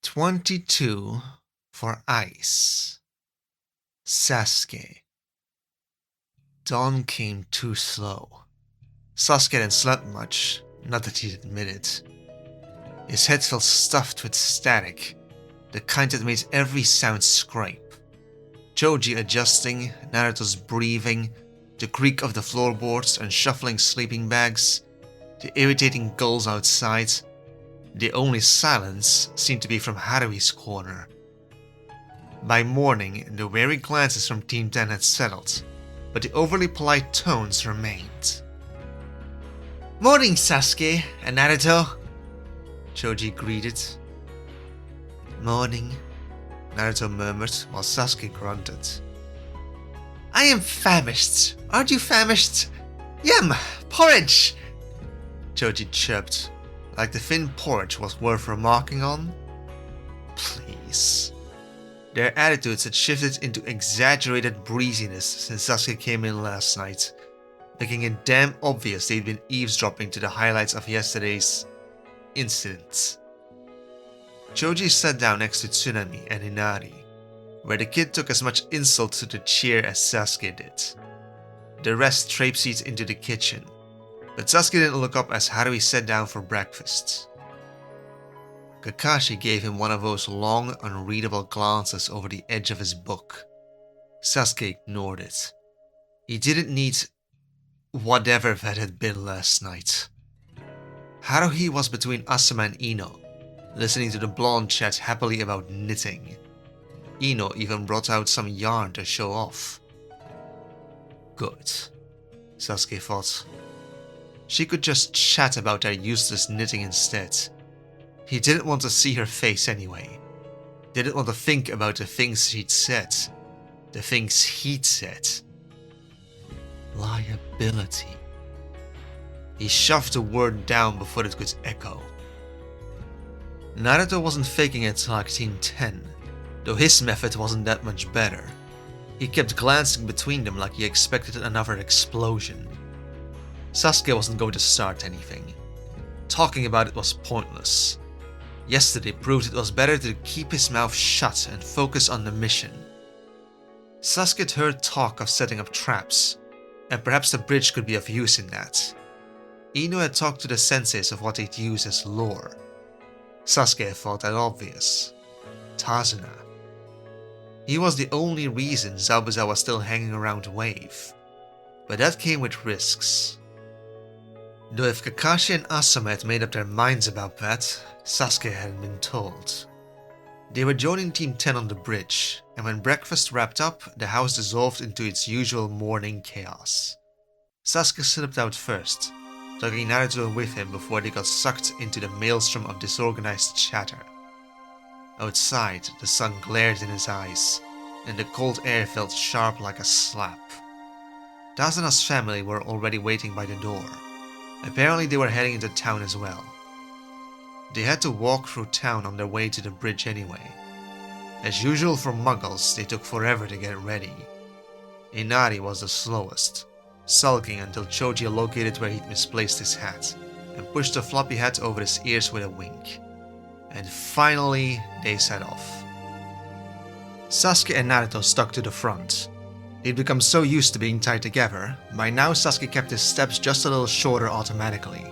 22 for ice. Sasuke. Dawn came too slow. Sasuke hadn't slept much, not that he'd admit it. His head felt stuffed with static, the kind that made every sound scrape. Choji adjusting, Naruto's breathing, the creak of the floorboards and shuffling sleeping bags, the irritating gulls outside. The only silence seemed to be from Haruhi's corner. By morning, the wary glances from Team 10 had settled, but the overly polite tones remained. "Morning, Sasuke and Naruto," Choji greeted. "Morning," Naruto murmured while Sasuke grunted. "I am famished. Aren't you famished? Yum! Porridge!" Choji chirped, like the thin porridge was worth remarking on. Please. Their attitudes had shifted into exaggerated breeziness since Sasuke came in last night, making it damn obvious they'd been eavesdropping to the highlights of yesterday's incident. Choji sat down next to Tsunami and Hinari, where the kid took as much insult to the cheer as Sasuke did. The rest traipsed into the kitchen, but Sasuke didn't look up as Haruhi sat down for breakfast. Kakashi gave him one of those long, unreadable glances over the edge of his book. Sasuke ignored it. He didn't need whatever that had been last night. Haruhi was between Asuma and Ino, listening to the blonde chat happily about knitting. Ino even brought out some yarn to show off. Good, Sasuke thought. She could just chat about their useless knitting instead. He didn't want to see her face anyway. Didn't want to think about the things she'd said. The things he'd said. Liability. He shoved the word down before it could echo. Naruto wasn't faking it like Team 10, though his method wasn't that much better. He kept glancing between them like he expected another explosion. Sasuke wasn't going to start anything. Talking about it was pointless. Yesterday proved it was better to keep his mouth shut and focus on the mission. Sasuke had heard talk of setting up traps, and perhaps the bridge could be of use in that. Ino had talked to the senseis of what they'd use as lore. Sasuke had thought that obvious. Tazuna. He was the only reason Zabuza was still hanging around Wave, but that came with risks. Though if Kakashi and Asuma had made up their minds about that, Sasuke hadn't been told. They were joining Team 10 on the bridge, and when breakfast wrapped up, the house dissolved into its usual morning chaos. Sasuke slipped out first, tugging Naruto with him before they got sucked into the maelstrom of disorganized chatter. Outside, the sun glared in his eyes, and the cold air felt sharp like a slap. Tazuna's family were already waiting by the door. Apparently they were heading into town as well. They had to walk through town on their way to the bridge anyway. As usual for Muggles, they took forever to get ready. Inari was the slowest, sulking until Choji located where he'd misplaced his hat, and pushed the floppy hat over his ears with a wink. And finally, they set off. Sasuke and Naruto stuck to the front. They'd become so used to being tied together, by now Sasuke kept his steps just a little shorter automatically,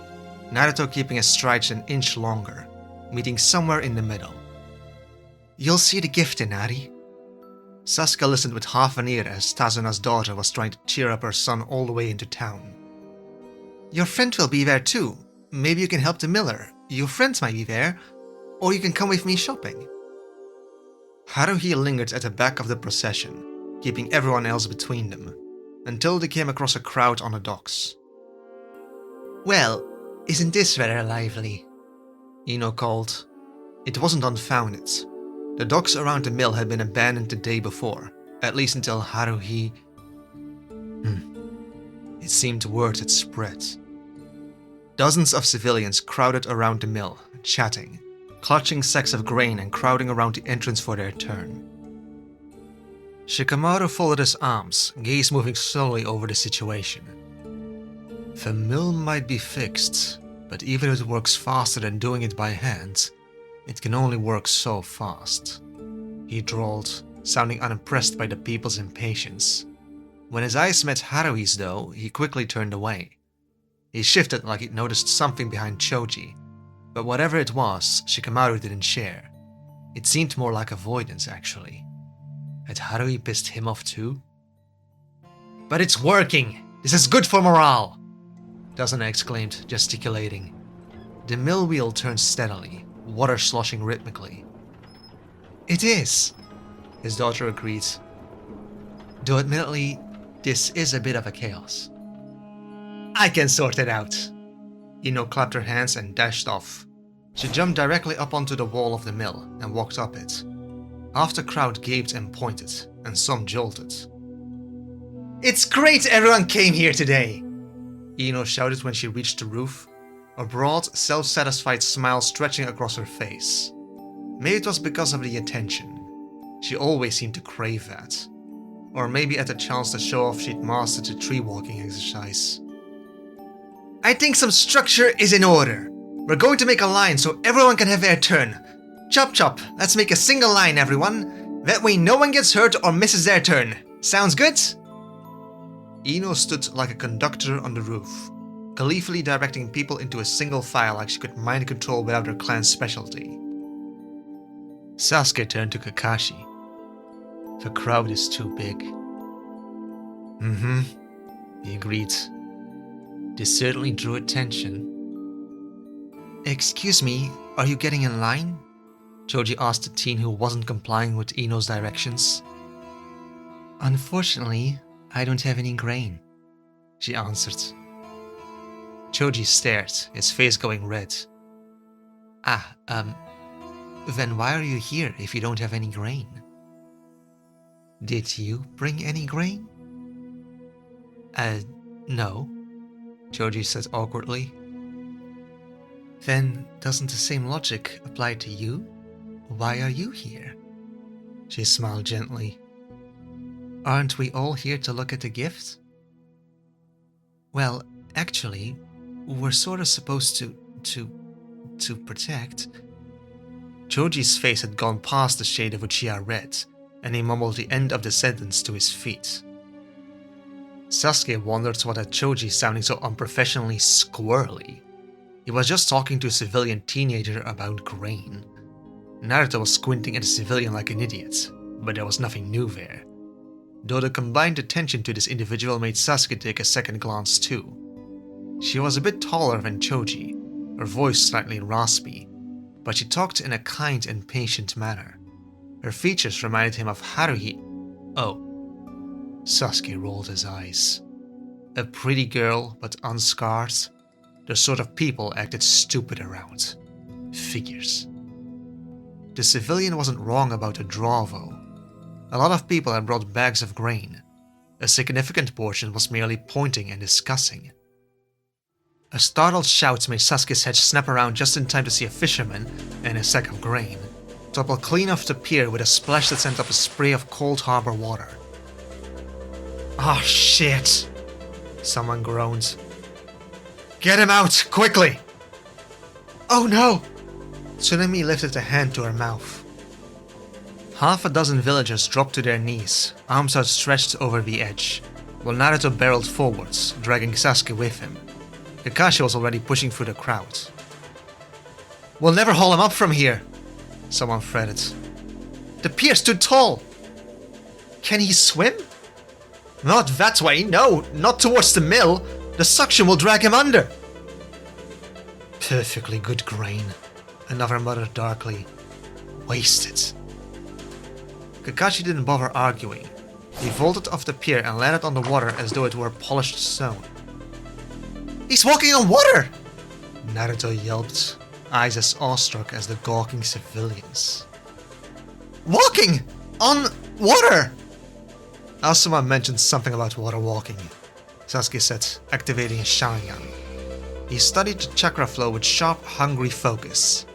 Naruto keeping his strides an inch longer, meeting somewhere in the middle. "You'll see the gift, Inari." Sasuke listened with half an ear as Tazuna's daughter was trying to cheer up her son all the way into town. "Your friend will be there too. Maybe you can help the miller. Your friends might be there. Or you can come with me shopping." Haruhi lingered at the back of the procession, keeping everyone else between them, until they came across a crowd on the docks. "Well, isn't this rather lively?" Ino called. It wasn't unfounded. The docks around the mill had been abandoned the day before, at least until Haruhi... It seemed word had spread. Dozens of civilians crowded around the mill, chatting, clutching sacks of grain and crowding around the entrance for their turn. Shikamaru folded his arms, gaze moving slowly over the situation. The mill might be fixed, but even if it works faster than doing it by hand, It can only work so fast, he drawled, sounding unimpressed by the people's impatience. When his eyes met Haruhi's though, he quickly turned away. He shifted like he'd noticed something behind Choji, but whatever it was, Shikamaru didn't share. It seemed more like avoidance, actually. Had Haruhi pissed him off too? "But it's working! This is good for morale!" Dazuna exclaimed, gesticulating. The mill wheel turned steadily, water sloshing rhythmically. "It is," his daughter agreed. "Though admittedly, this is a bit of a chaos." "I can sort it out." Ino clapped her hands and dashed off. She jumped directly up onto the wall of the mill and walked up it. Half the crowd gaped and pointed, and some jolted. "It's great everyone came here today!" Ino shouted when she reached the roof, a broad, self-satisfied smile stretching across her face. Maybe it was because of the attention. She always seemed to crave that. Or maybe at the chance to show off she'd mastered the tree walking exercise. "I think some structure is in order. We're going to make a line so everyone can have their turn. Chop chop, let's make a single line, everyone. That way no one gets hurt or misses their turn. Sounds good?" Ino stood like a conductor on the roof, gleefully directing people into a single file like she could mind control without her clan's specialty. Sasuke turned to Kakashi. "The crowd is too big." He agreed. This certainly drew attention. "Excuse me, are you getting in line?" Choji asked the teen who wasn't complying with Ino's directions. "Unfortunately, I don't have any grain," she answered. Choji stared, his face going red. Then why are you here if you don't have any grain?" "Did you bring any grain?" No," Choji said awkwardly. "Then doesn't the same logic apply to you? Why are you here?" She smiled gently. "Aren't we all here to look at the gift?" "Well, actually, we're sort of supposed to protect." Choji's face had gone past the shade of Uchiha red, and he mumbled the end of the sentence to his feet. Sasuke wondered what had Choji sounding so unprofessionally squirrely. He was just talking to a civilian teenager about grain. Naruto was squinting at the civilian like an idiot, but there was nothing new there. Though the combined attention to this individual made Sasuke take a second glance too. She was a bit taller than Choji, her voice slightly raspy, but she talked in a kind and patient manner. Her features reminded him of Haruhi. Oh. Sasuke rolled his eyes. A pretty girl, but unscarred. The sort of people acted stupid around. Figures. The civilian wasn't wrong about the draw though. A lot of people had brought bags of grain. A significant portion was merely pointing and discussing. A startled shout made Sasuke's head snap around just in time to see a fisherman and a sack of grain topple clean off the pier with a splash that sent up a spray of cold harbor water. "Oh shit!" someone groaned. "Get him out, quickly!" "Oh no!" Tsunemi lifted a hand to her mouth. Half a dozen villagers dropped to their knees, arms outstretched over the edge, while Naruto barreled forwards, dragging Sasuke with him. Kakashi was already pushing through the crowd. "We'll never haul him up from here," someone fretted. "The pier's too tall." "Can he swim?" "Not that way, no, not towards the mill. The suction will drag him under." "Perfectly good grain," another muttered darkly. "Wasted." Kakashi didn't bother arguing. He vaulted off the pier and landed on the water as though it were polished stone. "He's walking on water!" Naruto yelped, eyes as awestruck as the gawking civilians. "Walking! On water!" Asuma mentioned something about water walking, Sasuke said, activating his Sharingan. He studied the chakra flow with sharp, hungry focus.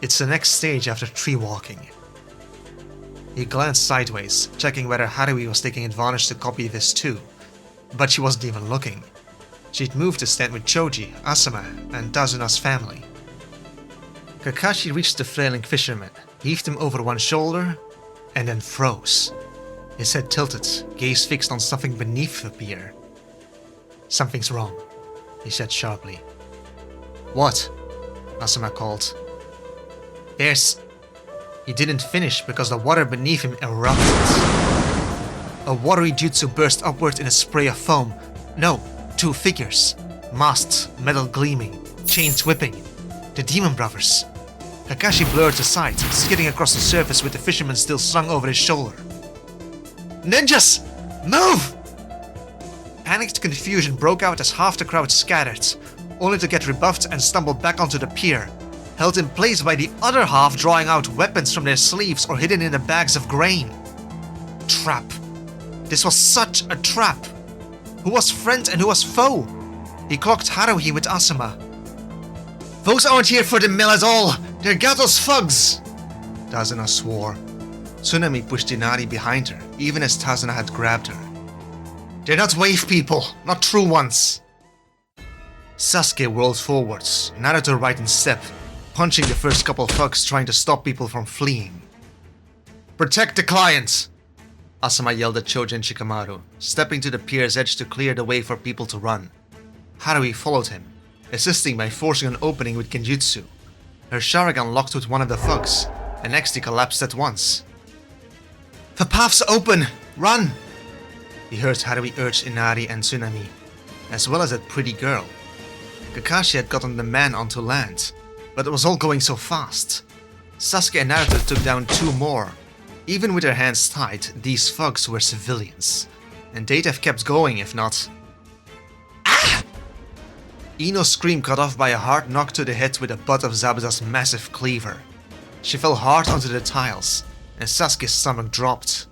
It's the next stage after tree walking. He glanced sideways, checking whether Haruhi was taking advantage to copy this too, but she wasn't even looking. She'd moved to stand with Choji, Asuma, and Tazuna's family. Kakashi reached the flailing fisherman, heaved him over one shoulder, and then froze. His head tilted, gaze fixed on something beneath the pier. "Something's wrong," he said sharply. "What?" Asuma called. "There's..." He didn't finish because the water beneath him erupted. A watery jutsu burst upward in a spray of foam. No, two figures. Masked, metal gleaming, chains whipping. The Demon Brothers. Kakashi blurred aside, skidding across the surface with the fisherman still slung over his shoulder. "Ninjas! Move!" Panicked confusion broke out as half the crowd scattered, only to get rebuffed and stumble back onto the pier, held in place by the other half drawing out weapons from their sleeves or hidden in the bags of grain. Trap. This was such a trap. Who was friend and who was foe? He clocked Haruhi with Asuma. "Those aren't here for the mill at all! They're Gato's thugs!" Tazuna swore. Tsunami pushed Inari behind her, even as Tazuna had grabbed her. "They're not wave people, not true ones!" Sasuke whirled forwards, Naruto right in step, punching the first couple of thugs trying to stop people from fleeing. "Protect the client!" Asuma yelled at Chojin Shikamaru, stepping to the pier's edge to clear the way for people to run. Haruhi followed him, assisting by forcing an opening with Genjutsu. Her Sharingan locked with one of the thugs, and next he collapsed at once. "The path's open! Run!" He heard Haruhi urge Inari and Tsunami, as well as that pretty girl. Kakashi had gotten the man onto land, but it was all going so fast. Sasuke and Naruto took down two more. Even with their hands tied, these thugs were civilians, and they'd have kept going if not. Ah! Ino's scream cut off by a hard knock to the head with the butt of Zabuza's massive cleaver. She fell hard onto the tiles, and Sasuke's stomach dropped.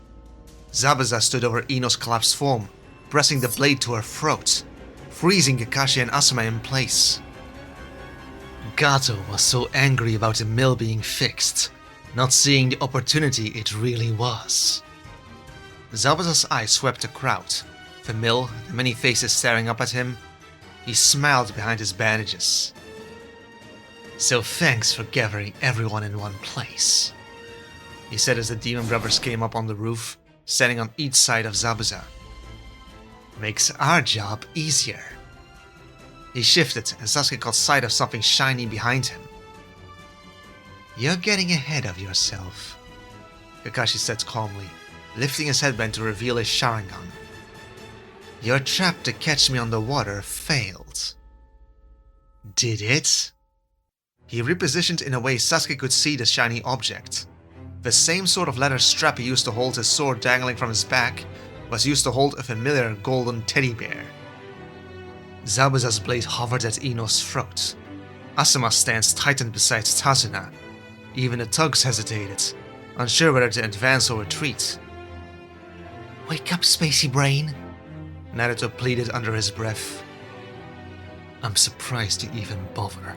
Zabuza stood over Ino's collapsed form, pressing the blade to her throat, freezing Kakashi and Asuma in place. Gato was so angry about the mill being fixed, not seeing the opportunity it really was. Zabuza's eyes swept the crowd, the mill, the many faces staring up at him. He smiled behind his bandages. "So thanks for gathering everyone in one place," he said as the Demon Brothers came up on the roof, standing on each side of Zabuza. "Makes our job easier." He shifted and Sasuke caught sight of something shiny behind him. "You're getting ahead of yourself," Kakashi said calmly, lifting his headband to reveal his Sharingan. "Your trap to catch me on the water failed." "Did it?" He repositioned in a way Sasuke could see the shiny object. The same sort of leather strap he used to hold his sword dangling from his back was used to hold a familiar golden teddy bear. Zabuza's blade hovered at Ino's throat. Asuma's stance tightened beside Tazuna. Even the thugs hesitated, unsure whether to advance or retreat. "Wake up, spacey brain," Naruto pleaded under his breath. "I'm surprised you even bother,"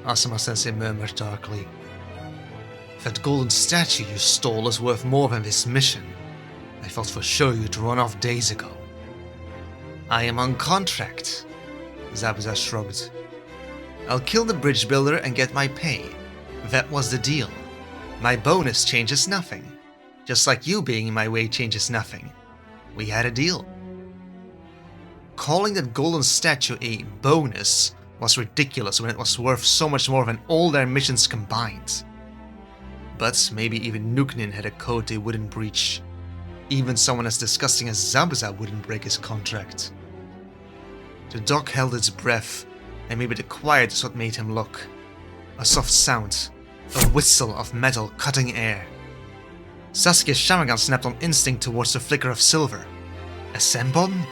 Asuma-sensei murmured darkly. "That golden statue you stole is worth more than this mission. I thought for sure you'd run off days ago." "I am on contract," Zabuza shrugged. "I'll kill the bridge builder and get my pay. That was the deal. My bonus changes nothing. Just like you being in my way changes nothing. We had a deal." Calling that golden statue a bonus was ridiculous when it was worth so much more than all their missions combined. But maybe even Nukenin had a code they wouldn't breach. Even someone as disgusting as Zabuza wouldn't break his contract. The dog held its breath, and maybe the quiet is what made him look. A soft sound, a whistle of metal cutting air. Sasuke's Sharingan snapped on instinct towards the flicker of silver. A Senbon?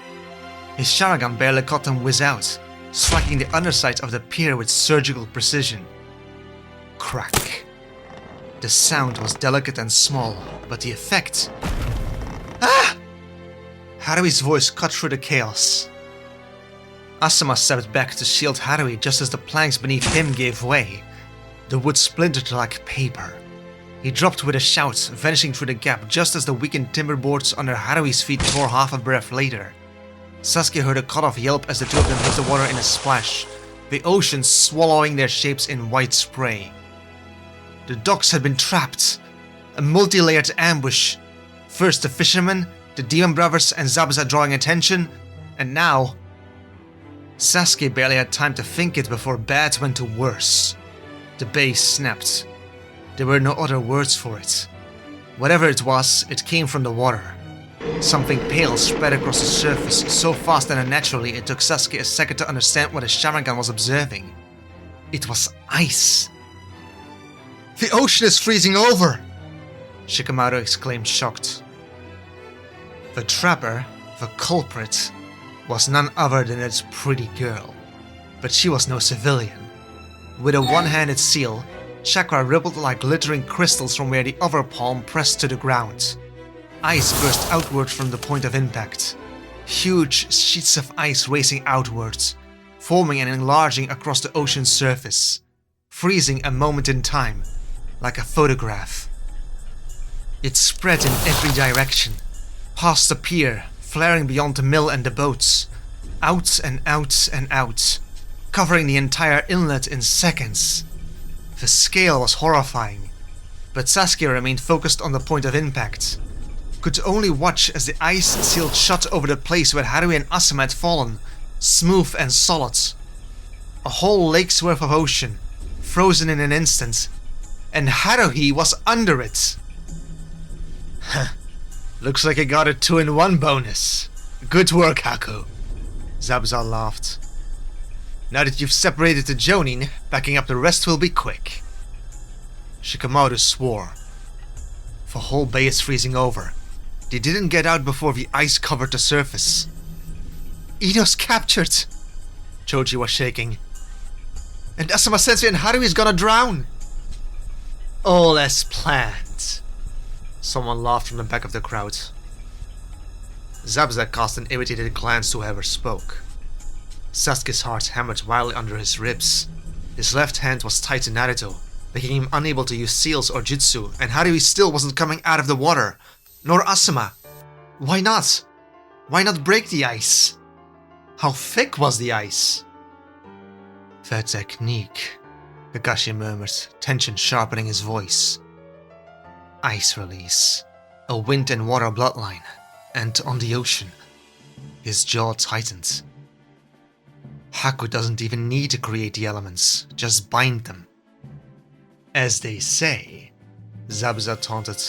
His Sharingan barely caught them whiz out, striking the underside of the pier with surgical precision. Crack. The sound was delicate and small, but the effect... Ah! Haruhi's voice cut through the chaos. Asuma stepped back to shield Haruhi just as the planks beneath him gave way. The wood splintered like paper. He dropped with a shout, vanishing through the gap just as the weakened timber boards under Haruhi's feet tore half a breath later. Sasuke heard a cut-off yelp as the two of them hit the water in a splash, the ocean swallowing their shapes in white spray. The docks had been trapped. A multi-layered ambush. First the fishermen, the demon brothers and Zabuza drawing attention, and now... Sasuke barely had time to think it before bad went to worse. The base snapped. There were no other words for it. Whatever it was, it came from the water. Something pale spread across the surface so fast and unnaturally it took Sasuke a second to understand what his Sharingan was observing. It was ice. The ocean is freezing over! Shikamaru exclaimed, shocked. The trapper, the culprit, was none other than its pretty girl. But she was no civilian. With a one-handed seal, chakra rippled like glittering crystals from where the other palm pressed to the ground. Ice burst outward from the point of impact. Huge sheets of ice racing outwards, forming and enlarging across the ocean's surface, freezing a moment in time, like a photograph. It spread in every direction, past the pier, flaring beyond the mill and the boats, out and out and out, covering the entire inlet in seconds. The scale was horrifying, but Sasuke remained focused on the point of impact. Could only watch as the ice sealed shut over the place where Haruhi and Asuma had fallen, smooth and solid. A whole lake's worth of ocean, frozen in an instant, and Haruhi was under it. Looks like I got a 2-in-1 bonus. Good work, Haku. Zabuza laughed. Now that you've separated the Jonin, backing up the rest will be quick. Shikamaru swore. The whole bay is freezing over. They didn't get out before the ice covered the surface. Ino's captured! Choji was shaking. And Asuma-sensei and Haruhi is gonna drown! All as planned. Someone laughed from the back of the crowd. Zabuza cast an irritated glance to whoever spoke. Sasuke's heart hammered wildly under his ribs. His left hand was tied to Naruto, making him unable to use seals or jutsu, and Haruhi still wasn't coming out of the water. Nor Asuma. Why not? Why not break the ice? How thick was the ice? The technique, Kakashi murmured, tension sharpening his voice. Ice release, a wind and water bloodline, and on the ocean. His jaw tightened. Haku doesn't even need to create the elements, just bind them. As they say, Zabuza taunted,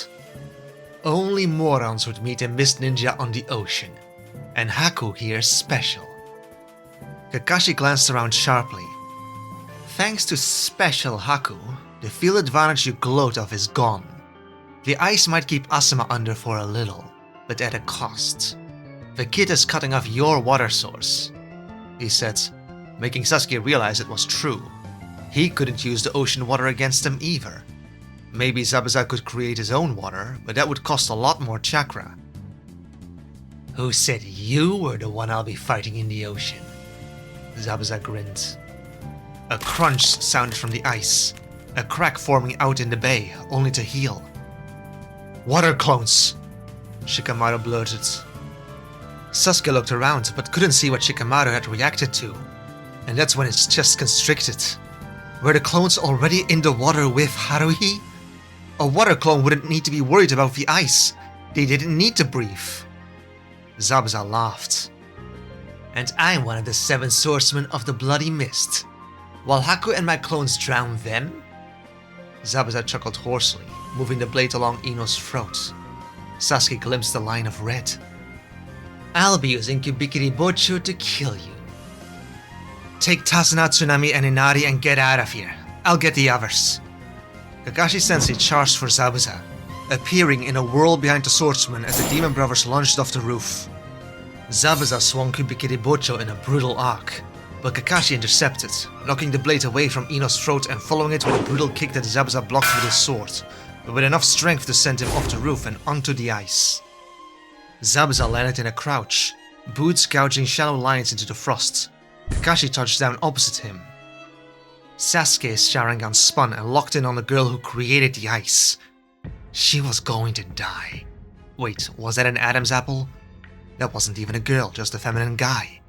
only morons would meet a mist ninja on the ocean, and Haku here's special. Kakashi glanced around sharply. Thanks to special Haku, the field advantage you gloat of is gone. The ice might keep Asuma under for a little, but at a cost. The kid is cutting off your water source, he said, making Sasuke realize it was true. He couldn't use the ocean water against them either. Maybe Zabuza could create his own water, but that would cost a lot more chakra. Who said you were the one I'll be fighting in the ocean? Zabuza grinned. A crunch sounded from the ice, a crack forming out in the bay, only to heal. Water clones! Shikamaru blurted. Sasuke looked around, but couldn't see what Shikamaru had reacted to. And that's when his chest constricted. Were the clones already in the water with Haruhi? A water clone wouldn't need to be worried about the ice. They didn't need to breathe. Zabuza laughed. And I'm one of the 7 swordsmen of the Bloody Mist. While Haku and my clones drown them? Zabuza chuckled hoarsely, moving the blade along Ino's throat. Sasuke glimpsed the line of red. I'll be using Kubikiri Bocho to kill you. Take Tasuna, Tsunami, and Inari and get out of here. I'll get the others. Kakashi-sensei charged for Zabuza, appearing in a whirl behind the swordsman as the demon brothers launched off the roof. Zabuza swung Kubikiri Bocho in a brutal arc, but Kakashi intercepted, knocking the blade away from Ino's throat and following it with a brutal kick that Zabuza blocked with his sword, but with enough strength to send him off the roof and onto the ice. Zabuza landed in a crouch, boots gouging shallow lines into the frost. Kakashi touched down opposite him. Sasuke's Sharingan spun and locked in on the girl who created the ice. She was going to die. Wait, was that an Adam's apple? That wasn't even a girl, just a feminine guy.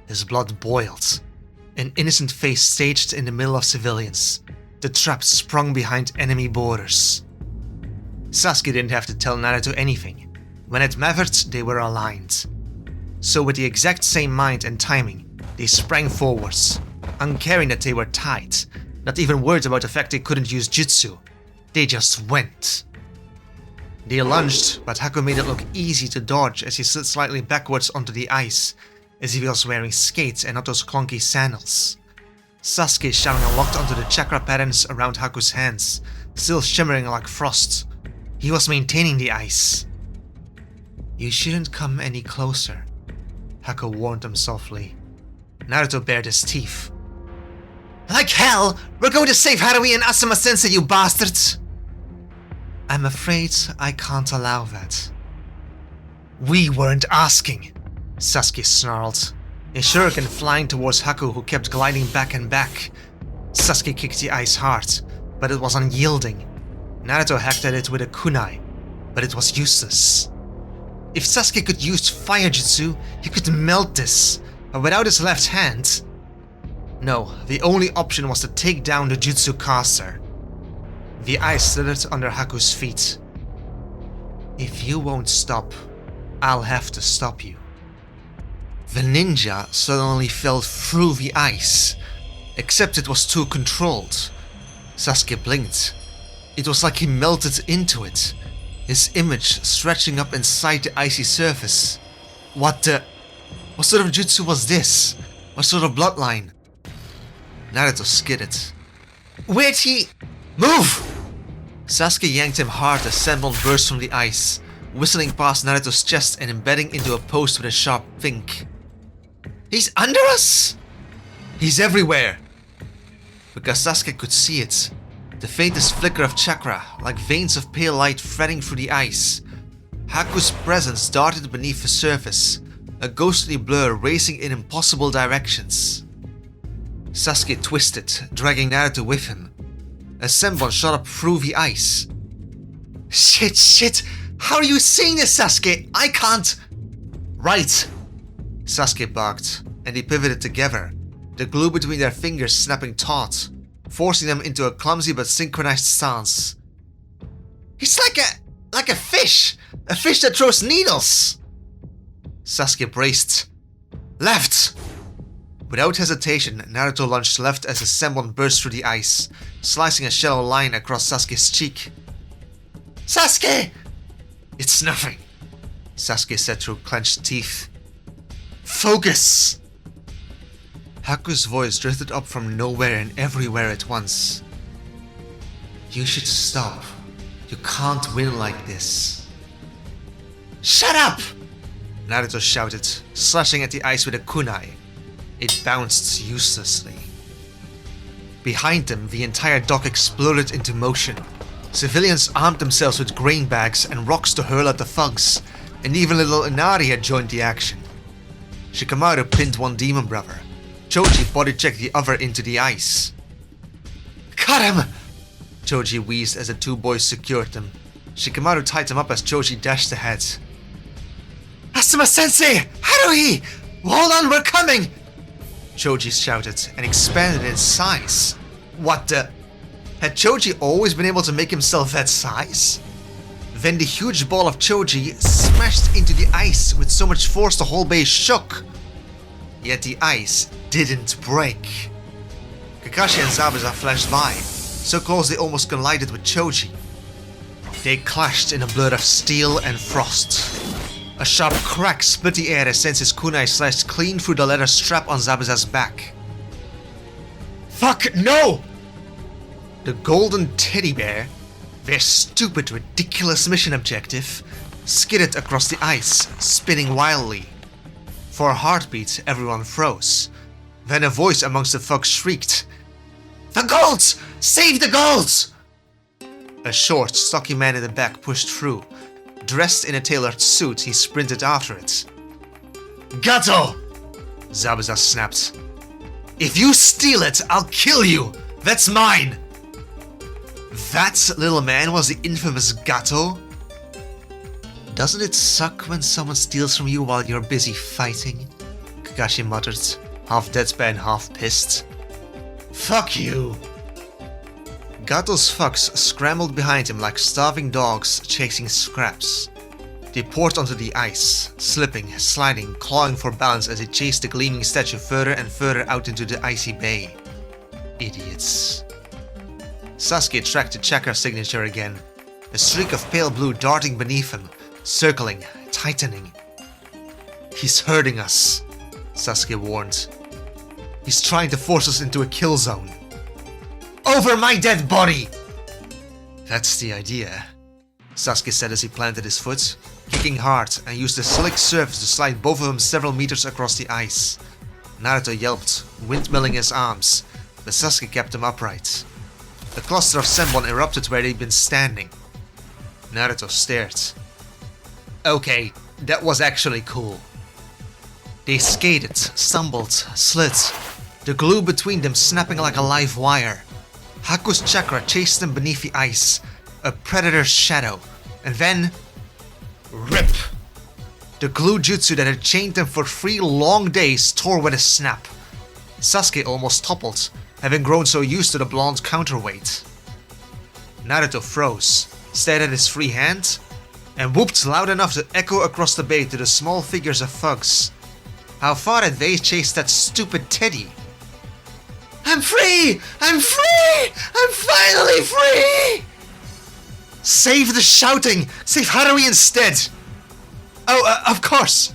His blood boiled. An innocent face staged in the middle of civilians. The trap sprung behind enemy borders. Sasuke didn't have to tell Naruto anything. When it mattered, they were aligned. So with the exact same mind and timing, they sprang forwards, uncaring that they were tied, not even worried about the fact they couldn't use jutsu. They just went. They lunged, but Haku made it look easy to dodge as he slid slightly backwards onto the ice, as if he was wearing skates and not those clunky sandals. Sasuke's Sharingan locked onto the chakra patterns around Haku's hands, still shimmering like frost. He was maintaining the ice. "You shouldn't come any closer," Haku warned him softly. Naruto bared his teeth. "Like hell! We're going to save Haruhi and Asuma-sensei, you bastards!" "I'm afraid I can't allow that." "We weren't asking," Sasuke snarled, his shuriken flying towards Haku, who kept gliding back and back. Sasuke kicked the ice hard, but it was unyielding. Naruto hacked at it with a kunai, but it was useless. If Sasuke could use fire jutsu, he could melt this, but without his left hand... No, the only option was to take down the jutsu caster. The ice slithered under Haku's feet. "If you won't stop, I'll have to stop you." The ninja suddenly fell through the ice, except it was too controlled. Sasuke blinked. It was like he melted into it, his image stretching up inside the icy surface. What sort of jutsu was this? What sort of bloodline? Naruto skidded. "Where'd he... Move!" Sasuke yanked him hard as Senbon burst from the ice, whistling past Naruto's chest and embedding into a post with a sharp think. "He's under us?" "He's everywhere!" Because Sasuke could see it, the faintest flicker of chakra, like veins of pale light threading through the ice. Haku's presence darted beneath the surface, a ghostly blur racing in impossible directions. Sasuke twisted, dragging Naruto with him. A Senbon shot up through the ice. Shit! How are you seeing this, Sasuke? I can't... "Right!" Sasuke barked, and they pivoted together, the glue between their fingers snapping taut, forcing them into a clumsy but synchronized stance. "He's like a fish that throws needles!" Sasuke braced. "Left!" Without hesitation, Naruto lunged left as his Senbon burst through the ice, slicing a shallow line across Sasuke's cheek. "Sasuke!" "It's nothing," Sasuke said through clenched teeth. "Focus!" Haku's voice drifted up from nowhere and everywhere at once. "You should stop. You can't win like this." "Shut up!" Naruto shouted, slashing at the ice with a kunai. It bounced uselessly. Behind them, the entire dock exploded into motion. Civilians armed themselves with grain bags and rocks to hurl at the thugs, and even little Inari had joined the action. Shikamaru pinned one demon brother. Choji body-checked the other into the ice. "Cut him!" Choji wheezed as the two boys secured them. Shikamaru tied him up as Choji dashed ahead. "Asuma-sensei! Haruhi! Hold on, we're coming!" Choji shouted and expanded in size. What the... Had Choji always been able to make himself that size? Then the huge ball of Choji smashed into the ice with so much force the whole base shook. Yet the ice didn't break. Kakashi and Zabuza flashed by, so close they almost collided with Choji. They clashed in a blur of steel and frost. A sharp crack split the air as Sensei's kunai slashed clean through the leather strap on Zabuza's back. Fuck no! The golden teddy bear, their stupid, ridiculous mission objective, skidded across the ice, spinning wildly. For a heartbeat, everyone froze. Then a voice amongst the thugs shrieked, "The golds! Save the golds!" A short, stocky man in the back pushed through. Dressed in a tailored suit, he sprinted after it. "Gato!" Zabuza snapped. "If you steal it, I'll kill you! That's mine!" That little man was the infamous Gato? Doesn't it suck when someone steals from you while you're busy fighting? Kakashi muttered, half deadpan, half pissed. Fuck you! God, those fucks scrambled behind him like starving dogs chasing scraps. They poured onto the ice, slipping, sliding, clawing for balance as they chased the gleaming statue further and further out into the icy bay. Idiots. Sasuke tracked the chakra signature again, a streak of pale blue darting beneath him, circling, tightening. He's hurting us, Sasuke warned. He's trying to force us into a kill zone. Over my dead body! That's the idea, Sasuke said as he planted his foot, kicking hard, and used the slick surface to slide both of them several meters across the ice. Naruto yelped, windmilling his arms, but Sasuke kept him upright. A cluster of senbon erupted where they'd been standing. Naruto stared. Okay, that was actually cool. They skated, stumbled, slid, the glue between them snapping like a live wire. Haku's chakra chased them beneath the ice, a predator's shadow, and then... RIP! The glue jutsu that had chained them for 3 long days tore with a snap. Sasuke almost toppled, having grown so used to the blonde counterweight. Naruto froze, stared at his free hand, and whooped loud enough to echo across the bay to the small figures of thugs. How far had they chased that stupid teddy? I'm free! I'm free! I'm finally free! Save the shouting! Save Haruhi instead! Oh, of course!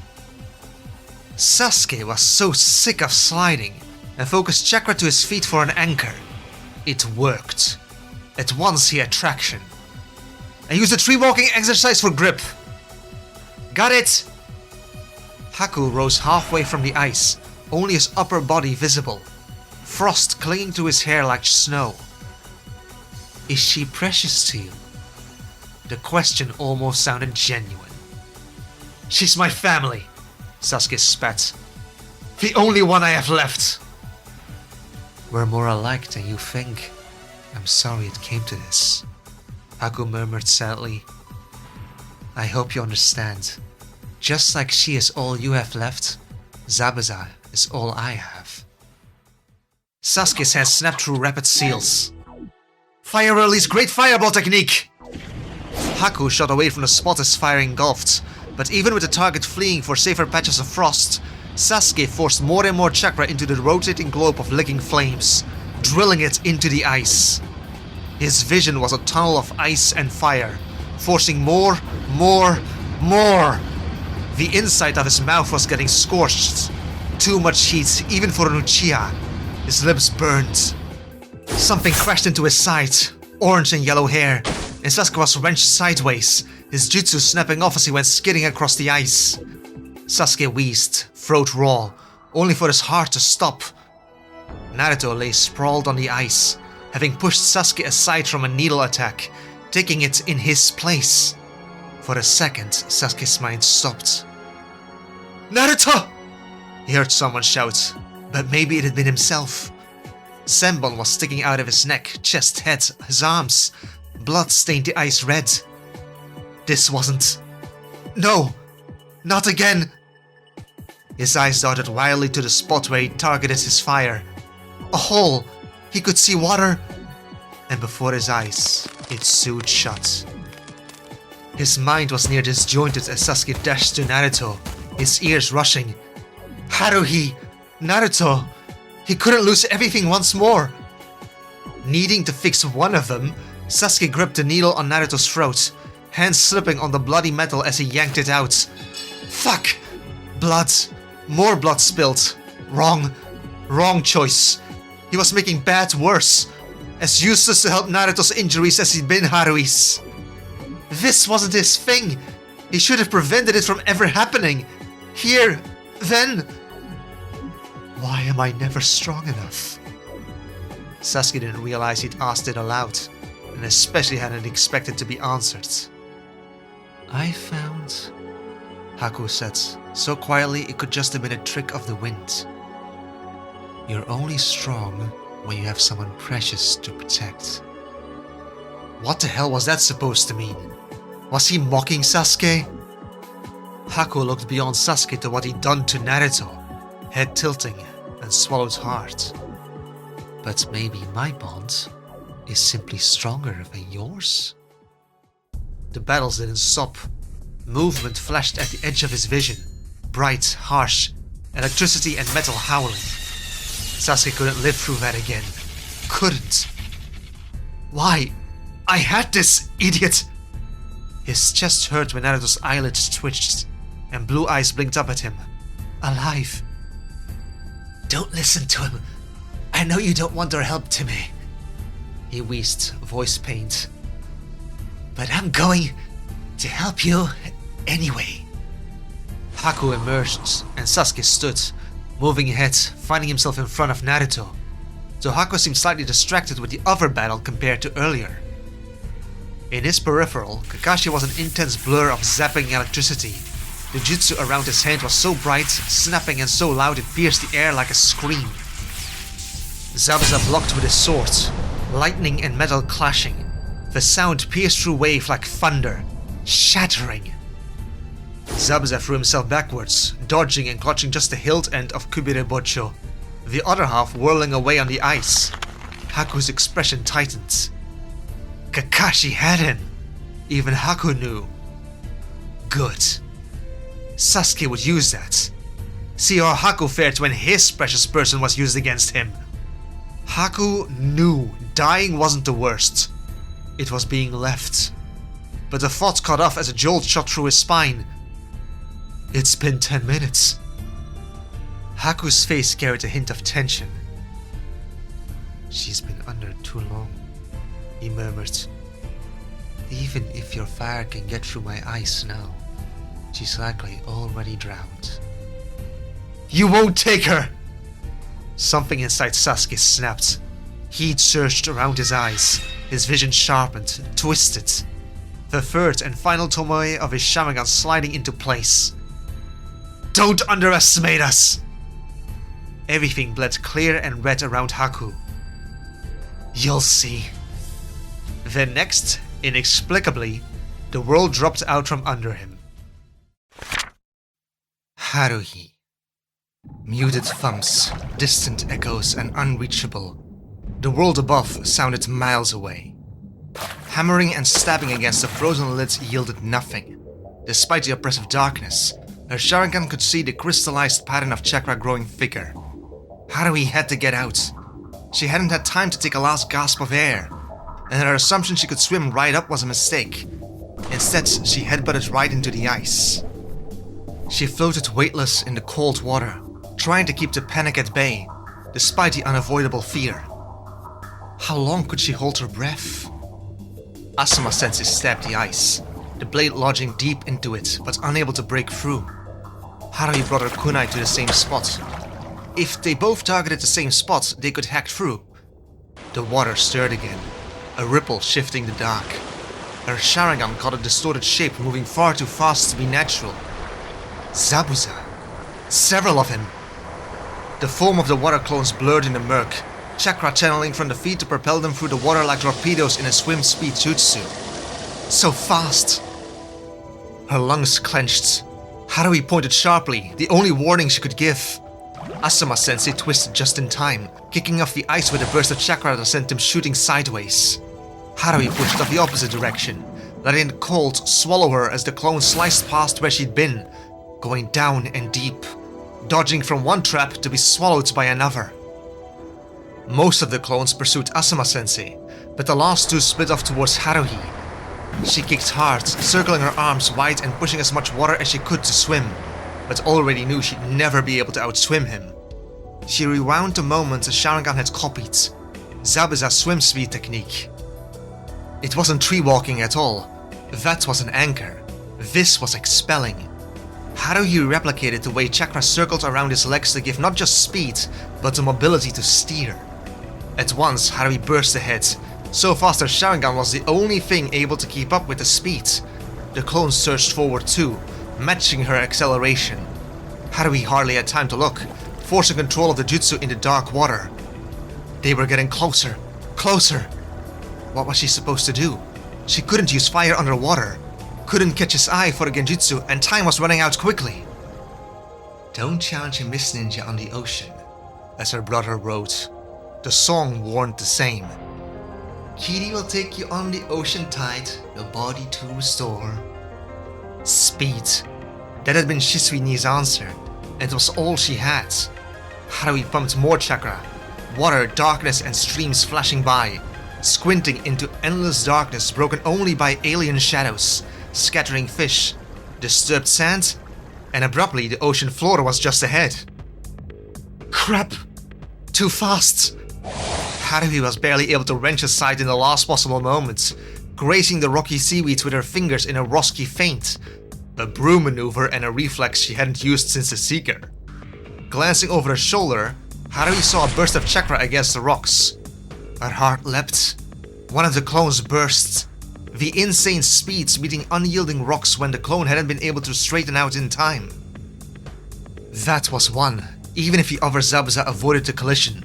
Sasuke was so sick of sliding and focused chakra to his feet for an anchor. It worked. At once he had traction. And used the tree walking exercise for grip. Got it! Haku rose halfway from the ice, only his upper body visible. Frost clinging to his hair like snow. Is she precious to you? The question almost sounded genuine. She's my family, Sasuke spat. The only one I have left. We're more alike than you think. I'm sorry it came to this, Haku murmured sadly. I hope you understand. Just like she is all you have left, Zabuza is all I have. Sasuke's hand snapped through rapid seals. Fire release, great fireball technique! Haku shot away from the spot his fire engulfed, but even with the target fleeing for safer patches of frost, Sasuke forced more and more chakra into the rotating globe of licking flames, drilling it into the ice. His vision was a tunnel of ice and fire, forcing more. The inside of his mouth was getting scorched. Too much heat, even for an Uchiha. His lips burned. Something crashed into his side, orange and yellow hair, and Sasuke was wrenched sideways, his jutsu snapping off as he went skidding across the ice. Sasuke wheezed, throat raw, only for his heart to stop. Naruto lay sprawled on the ice, having pushed Sasuke aside from a needle attack, taking it in his place. For a second, Sasuke's mind stopped. Naruto! He heard someone shout, but maybe it had been himself. Senbon was sticking out of his neck, chest, head, his arms. Blood stained the ice red. This wasn't... No! Not again! His eyes darted wildly to the spot where he targeted his fire. A hole! He could see water! And before his eyes, it sewed shut. His mind was near disjointed as Sasuke dashed to Naruto, his ears rushing. Haruhi! Naruto! He couldn't lose everything once more! Needing to fix one of them, Sasuke gripped the needle on Naruto's throat, hands slipping on the bloody metal as he yanked it out. Fuck! Blood. More blood spilled. Wrong choice. He was making bad worse. As useless to help Naruto's injuries as he'd been Haruhi's. This wasn't his thing. He should have prevented it from ever happening. Here, then. Why am I never strong enough? Sasuke didn't realize he'd asked it aloud, and especially hadn't expected to be answered. I found... Haku said, so quietly it could just have been a trick of the wind. You're only strong when you have someone precious to protect. What the hell was that supposed to mean? Was he mocking Sasuke? Haku looked beyond Sasuke to what he'd done to Naruto, head tilting and swallowed hard. But maybe my bond is simply stronger than yours? The battles didn't stop. Movement flashed at the edge of his vision. Bright, harsh, electricity and metal howling. Sasuke couldn't live through that again. Couldn't. Why? I had this, idiot! His chest hurt when Naruto's eyelids twitched, and blue eyes blinked up at him. Alive. Don't listen to him. I know you don't want our help, Timmy. He wheezed, voice pained. But I'm going to help you anyway. Haku emerged, and Sasuke stood, moving ahead, finding himself in front of Naruto. Though Haku seemed slightly distracted with the other battle compared to earlier. In his peripheral, Kakashi was an intense blur of zapping electricity. The jutsu around his hand was so bright, snapping and so loud it pierced the air like a scream. Zabuza blocked with his sword, lightning and metal clashing. The sound pierced through wave like thunder, shattering. Zabuza threw himself backwards, dodging and clutching just the hilt end of Kubire-Bocho, the other half whirling away on the ice. Haku's expression tightened. Kakashi had him. Even Haku knew. Good. Sasuke would use that. See how Haku fared when his precious person was used against him. Haku knew dying wasn't the worst. It was being left. But the thought cut off as a jolt shot through his spine. It's been 10 minutes. Haku's face carried a hint of tension. She's been under too long, he murmured. Even if your fire can get through my ice now, she's likely already drowned. You won't take her! Something inside Sasuke snapped. Heat surged around his eyes, his vision sharpened, twisted. The third and final tomoe of his Sharingan sliding into place. Don't underestimate us! Everything bled clear and red around Haku. You'll see. Then next, inexplicably, the world dropped out from under him. Haruhi. Muted thumps, distant echoes and unreachable. The world above sounded miles away. Hammering and stabbing against the frozen lids yielded nothing. Despite the oppressive darkness, her Sharingan could see the crystallized pattern of chakra growing thicker. Haruhi had to get out. She hadn't had time to take a last gasp of air, and her assumption she could swim right up was a mistake. Instead, she headbutted right into the ice. She floated weightless in the cold water, trying to keep the panic at bay, despite the unavoidable fear. How long could she hold her breath? Asuma Sensei stabbed the ice, the blade lodging deep into it, but unable to break through. Haruhi brought her kunai to the same spot. If they both targeted the same spot, they could hack through. The water stirred again, a ripple shifting the dark. Her Sharingan caught a distorted shape moving far too fast to be natural. Zabuza. Several of him. The foam of the water clones blurred in the murk, chakra channeling from the feet to propel them through the water like torpedoes in a swim speed jutsu. So fast. Her lungs clenched. Haruhi pointed sharply, the only warning she could give. Asuma Sensei twisted just in time, kicking off the ice with a burst of chakra that sent him shooting sideways. Haruhi pushed off the opposite direction, letting the cold swallow her as the clone sliced past where she'd been, going down and deep, dodging from one trap to be swallowed by another. Most of the clones pursued Asuma Sensei, but the last two split off towards Haruhi. She kicked hard, circling her arms wide and pushing as much water as she could to swim, but already knew she'd never be able to outswim him. She rewound the moment the Sharingan had copied, Zabuza's swim speed technique. It wasn't tree walking at all, that was an anchor, this was expelling. Haruhi replicated the way chakra circled around his legs to give not just speed, but the mobility to steer. At once, Haruhi burst ahead, so fast her Sharingan was the only thing able to keep up with the speed. The clones surged forward too, matching her acceleration. Haruhi hardly had time to look, forcing control of the jutsu in the dark water. They were getting closer, closer. What was she supposed to do? She couldn't use fire underwater, couldn't catch his eye for a genjutsu, and time was running out quickly. Don't challenge a Mist Ninja on the ocean, as her brother wrote. The song warned the same. Kiri will take you on the ocean tide, your body to restore. Speed. That had been Shisuini's answer, and it was all she had. Haruhi pumped more chakra. Water, darkness, and streams flashing by, squinting into endless darkness broken only by alien shadows, scattering fish, disturbed sand, and abruptly the ocean floor was just ahead. Crap! Too fast! Haruhi was barely able to wrench aside in the last possible moment, grazing the rocky seaweeds with her fingers in a rosky feint, a broom maneuver and a reflex she hadn't used since the Seeker. Glancing over her shoulder, Haruhi saw a burst of chakra against the rocks. Her heart leapt. One of the clones burst. The insane speeds meeting unyielding rocks when the clone hadn't been able to straighten out in time. That was one, even if the other Zabuza avoided the collision.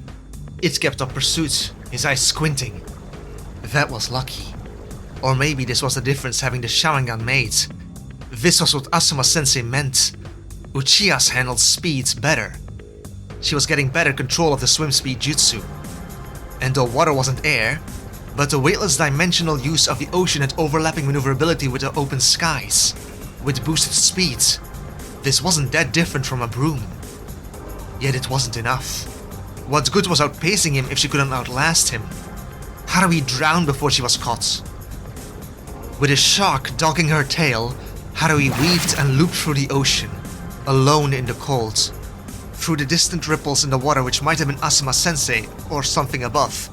It kept up pursuit, his eyes squinting. That was lucky. Or maybe this was the difference having the Sharingan made. This was what Asuma-sensei meant. Uchiha's handled speed better. She was getting better control of the swim speed jutsu. And though water wasn't air, but the weightless dimensional use of the ocean had overlapping maneuverability with the open skies, with boosted speed, this wasn't that different from a broom. Yet it wasn't enough. What good was outpacing him if she couldn't outlast him? Haruhi drowned before she was caught. With a shark dogging her tail, Haruhi weaved and looped through the ocean, alone in the cold, through the distant ripples in the water which might have been Asuma-sensei or something above.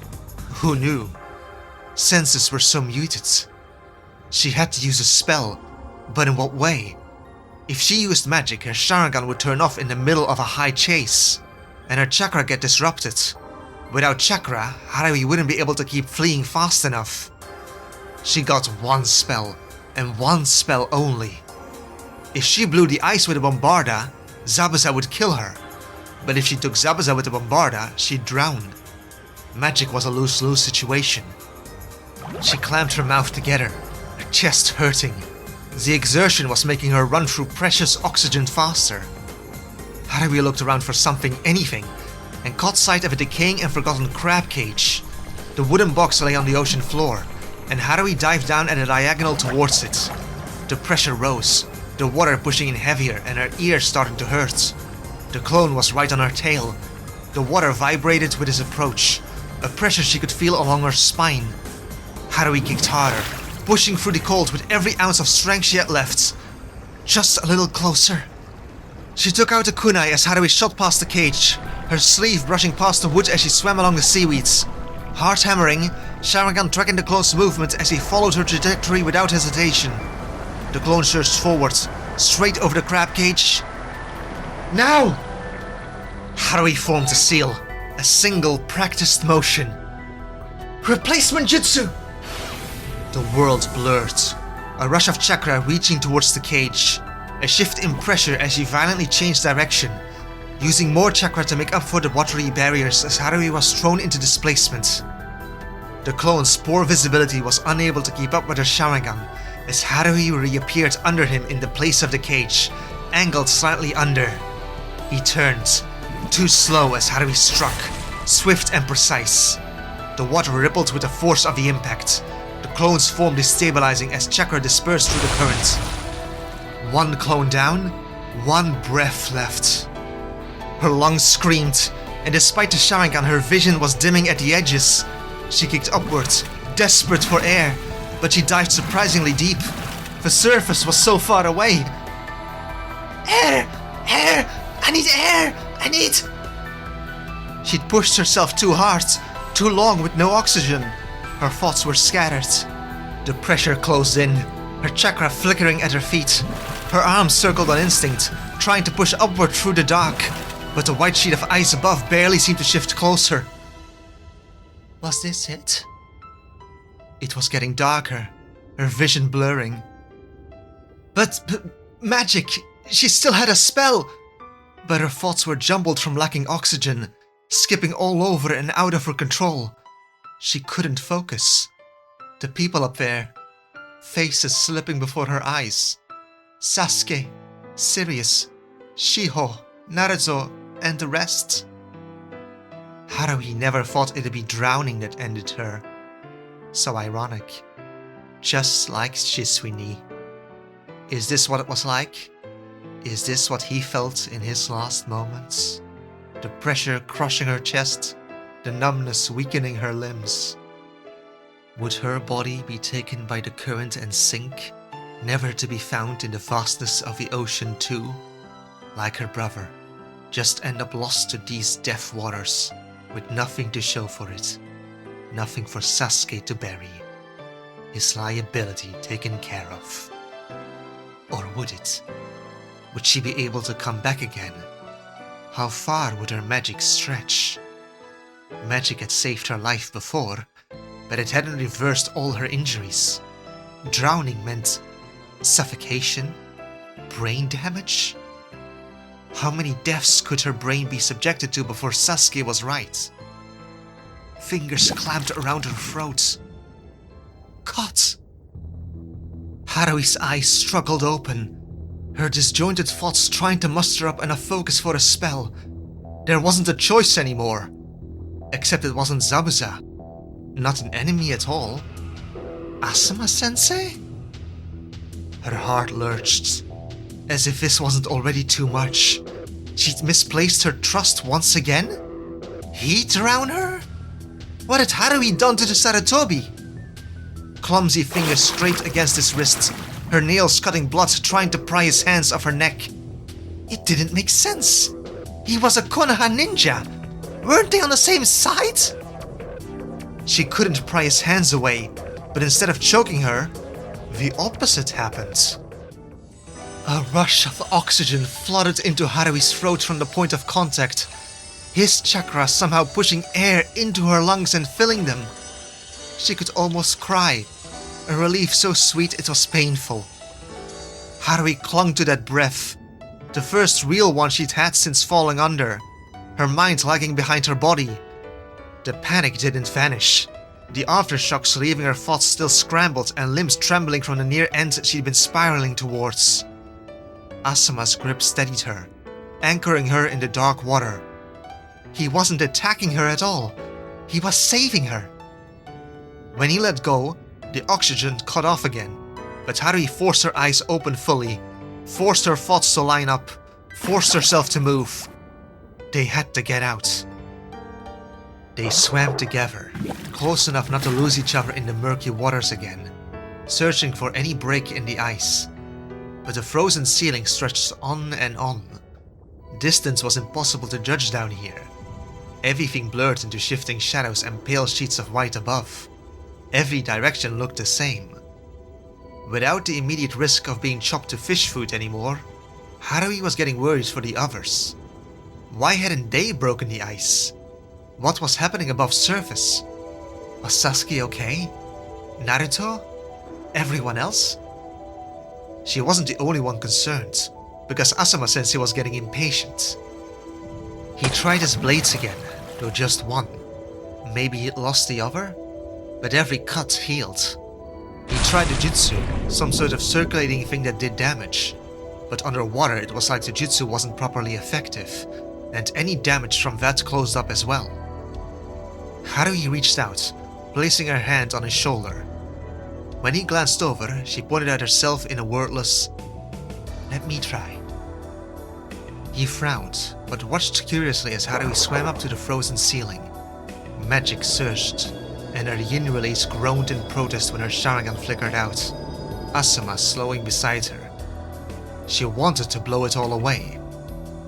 Who knew? Senses were so muted. She had to use a spell, but in what way? If she used magic, her Sharingan would turn off in the middle of a high chase, and her chakra get disrupted. Without chakra, Haruhi wouldn't be able to keep fleeing fast enough. She got one spell, and one spell only. If she blew the ice with a Bombarda, Zabuza would kill her. But if she took Zabuza with a Bombarda, she'd drown. Magic was a lose-lose situation. She clamped her mouth together, her chest hurting. The exertion was making her run through precious oxygen faster. Haruhi looked around for something, anything, and caught sight of a decaying and forgotten crab cage. The wooden box lay on the ocean floor, and Haruhi dived down at a diagonal towards it. The pressure rose, the water pushing in heavier and her ears starting to hurt. The clone was right on her tail. The water vibrated with his approach, a pressure she could feel along her spine. Haruhi kicked harder, pushing through the cold with every ounce of strength she had left. Just a little closer. She took out a kunai as Haruhi shot past the cage, her sleeve brushing past the wood as she swam along the seaweeds. Heart hammering, Sharingan tracking the clone's movement as he followed her trajectory without hesitation. The clone surged forward, straight over the crab cage. Now! Haruhi formed a seal, a single practiced motion. Replacement jutsu! The world blurred, a rush of chakra reaching towards the cage, a shift in pressure as she violently changed direction, using more chakra to make up for the watery barriers as Haruhi was thrown into displacement. The clone's poor visibility was unable to keep up with her Sharingan as Haruhi reappeared under him in the place of the cage, angled slightly under. He turned, too slow as Haruhi struck, swift and precise. The water rippled with the force of the impact, the clone's form destabilizing as chakra dispersed through the current. One clone down, one breath left. Her lungs screamed, and despite the Sharingan, her vision was dimming at the edges. She kicked upwards, desperate for air, but she dived surprisingly deep. The surface was so far away. Air! Air! I need air! I need... She'd pushed herself too hard, too long with no oxygen. Her thoughts were scattered. The pressure closed in, her chakra flickering at her feet. Her arms circled on instinct, trying to push upward through the dark, but the white sheet of ice above barely seemed to shift closer. Was this it? It was getting darker, her vision blurring. But magic! She still had a spell! But her thoughts were jumbled from lacking oxygen, skipping all over and out of her control. She couldn't focus. The people up there, faces slipping before her eyes. Sasuke, Sirius, Shiho, Naruto, and the rest. Haruhi never thought it'd be drowning that ended her. So ironic. Just like Shisui. Is this what it was like? Is this what he felt in his last moments? The pressure crushing her chest, the numbness weakening her limbs. Would her body be taken by the current and sink, never to be found in the vastness of the ocean too? Like her brother, just end up lost to these deaf waters, with nothing to show for it, nothing for Sasuke to bury, his liability taken care of. Or would it? Would she be able to come back again? How far would her magic stretch? Magic had saved her life before, but it hadn't reversed all her injuries. Drowning meant suffocation, brain damage. How many deaths could her brain be subjected to before Sasuke was right? Fingers clamped around her throat. Cut! Harui's eyes struggled open, her disjointed thoughts trying to muster up enough focus for a spell. There wasn't a choice anymore. Except it wasn't Zabuza. Not an enemy at all. Asuma-sensei? Her heart lurched. As if this wasn't already too much. She'd misplaced her trust once again? He'd drown her? What had Harui done to the Sarutobi? Clumsy fingers scraped against his wrists, her nails cutting blood trying to pry his hands off her neck. It didn't make sense. He was a Konoha ninja. Weren't they on the same side? She couldn't pry his hands away, but instead of choking her, the opposite happened. A rush of oxygen flooded into Harui's throat from the point of contact, his chakra somehow pushing air into her lungs and filling them. She could almost cry, a relief so sweet it was painful. Harui clung to that breath, the first real one she'd had since falling under, her mind lagging behind her body. The panic didn't vanish, the aftershocks leaving her thoughts still scrambled and limbs trembling from the near end she'd been spiraling towards. Asuma's grip steadied her, anchoring her in the dark water. He wasn't attacking her at all, he was saving her. When he let go, the oxygen cut off again, but Harui forced her eyes open fully, forced her thoughts to line up, forced herself to move. They had to get out. They swam together, close enough not to lose each other in the murky waters again, searching for any break in the ice. But the frozen ceiling stretched on and on. Distance was impossible to judge down here. Everything blurred into shifting shadows and pale sheets of white above. Every direction looked the same. Without the immediate risk of being chopped to fish food anymore, Harui was getting worried for the others. Why hadn't they broken the ice? What was happening above surface? Was Sasuke okay? Naruto? Everyone else? She wasn't the only one concerned, because Asuma-sensei was getting impatient. He tried his blades again, though just one. Maybe he'd lost the other? But every cut healed. He tried the jutsu, some sort of circulating thing that did damage. But underwater it was like the jutsu wasn't properly effective, and any damage from that closed up as well. Harui reached out, placing her hand on his shoulder. When he glanced over, she pointed at herself in a wordless, "Let me try." He frowned, but watched curiously as Harui swam up to the frozen ceiling. Magic surged, and her yin release groaned in protest when her Sharingan flickered out, Asuma slowing beside her. She wanted to blow it all away.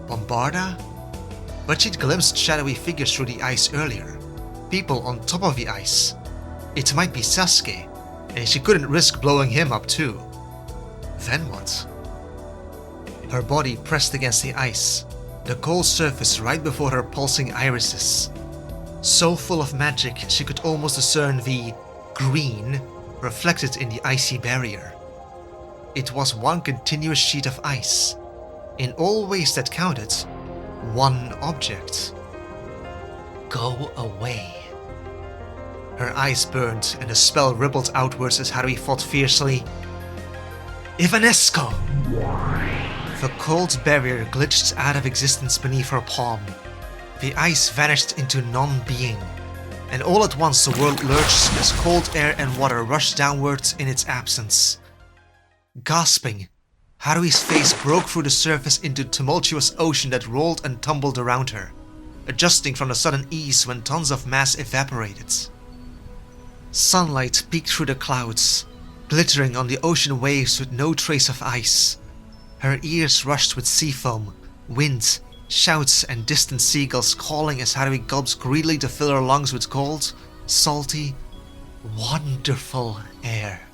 Bombarda? But she'd glimpsed shadowy figures through the ice earlier, people on top of the ice. It might be Sasuke, and she couldn't risk blowing him up too. Then what? Her body pressed against the ice, the cold surface right before her pulsing irises. So full of magic she could almost discern the green reflected in the icy barrier. It was one continuous sheet of ice. In all ways that counted, one object. Go away. Her eyes burned and the spell rippled outwards as Harui fought fiercely. Ivanesco! The cold barrier glitched out of existence beneath her palm. The ice vanished into non-being. and all at once the world lurched as cold air and water rushed downwards in its absence. Gasping, Harui's face broke through the surface into a tumultuous ocean that rolled and tumbled around her, adjusting from the sudden ease when tons of mass evaporated. Sunlight peeked through the clouds, glittering on the ocean waves with no trace of ice. Her ears rushed with sea foam, wind, shouts and distant seagulls calling as Harui gulps greedily to fill her lungs with cold, salty, wonderful air.